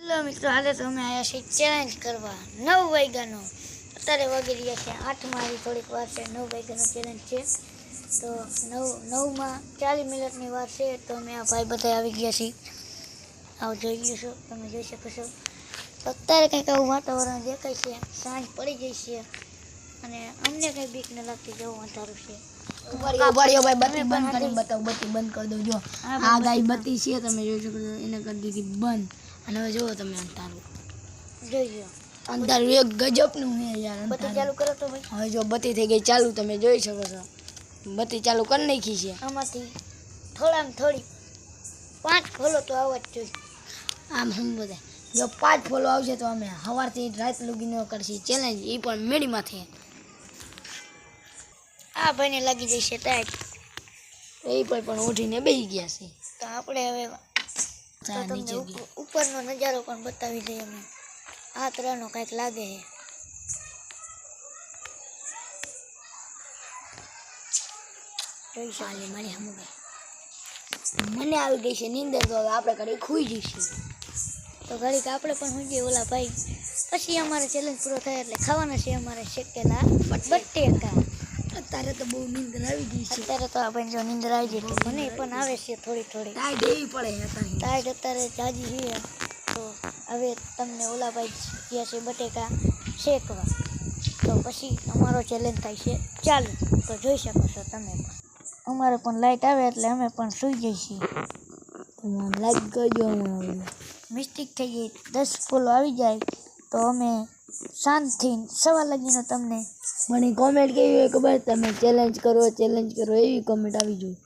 Hello મિત્રો, આજે તો અમે આવ્યા છીએ ચેલેન્જ કરવા 9 વાગ્યાનો. અત્યારે વાગી રહ્યા છે 8 મારી થોડીક વાર છે. 9 વાગ્યાનો ચેલેન્જ છે તો 9માં 40 મિનિટની વાર છે. તો અમે આ ભાઈ બધા આવી ગયા છીએ. આવો જોઈ લો છો, તમે જોઈ શકો છો. અત્યારે કંઈક આવું વાતાવરણ દેખાય છે, સાંજ પડી જાય છે અને અમને કંઈ બીક ન લાગતી, જેવું અંધારું છે. ભાઈ બત્તી બંધ કરી બતાવો, બત્તી બંધ કરી દો. જો આ ગાય બત્તી છે, તમે જોઈ શકો છો, એને કરી દીધી બંધ. અને હવે જુઓ તમે અંધારું, જોઈ લો અંધારું એક ગજબનું છે યાર. બત્તી ચાલુ કરો તો ભાઈ. હવે જો બત્તી થઈ ગઈ ચાલુ, તમે જોઈ શકો છો. બત્તી ચાલુ કરી નાખી છે. આમાંથી થોડામાં થોડી 5 ફોલો તો આવવા જ જોઈએ. આમ હમ બધા જો 5 ફોલો આવશે તો અમે સવારથી રાત લગીનો કરશી ચેલેન્જ, એ પણ મેળીમાંથી. આ ભાઈને લાગી જશે ટાઈટ, એ પણ ઉઠીને બેસી ગયા છે. તો આપણે હવે તમને ઉપરનો નજારો પણ બતાવી દઈએ. અમે આ તરહનો કંઈક લાગે છે. મને આવી ગઈ છે નીંદર, તો હવે આપણે ઘડી ખુઈ જઈશું. તો ઘડીક આપણે પણ હોઈ જઈએ ઓલા ભાઈ. પછી અમારે ચેલેન્જ પૂરો થાય એટલે ખાવાના છે અમારે શેકેલા બટેકા. અત્યારે તો બહુ નીંદર આવી ગઈ છે. અત્યારે તો આપણે જો નીંદર આવી ગઈ, મને પણ આવે છે થોડી થોડી. ટાઈટ એવી પડે ટાઈટ અત્યારે જાજી છે. તો હવે તમને ઓલા ભાઈ ગયા છે બટેકા શેકવા, તો પછી અમારો ચેલેન્જ થાય છે ચાલુ. તો જોઈ શકો છો તમે પણ. અમારે પણ લાઇટ આવે એટલે અમે પણ સૂઈ જઈશું. લાઈક કરજો. મિસ્ટેક થઈ ગઈ, 10 ફોલો આવી જાય તો અમે શાંતિથી સવાર લગીનો તમને મને કોમેન્ટ કેવી હોય ખબર, તમે ચેલેન્જ કરો એવી કોમેન્ટ આવી જોઈએ.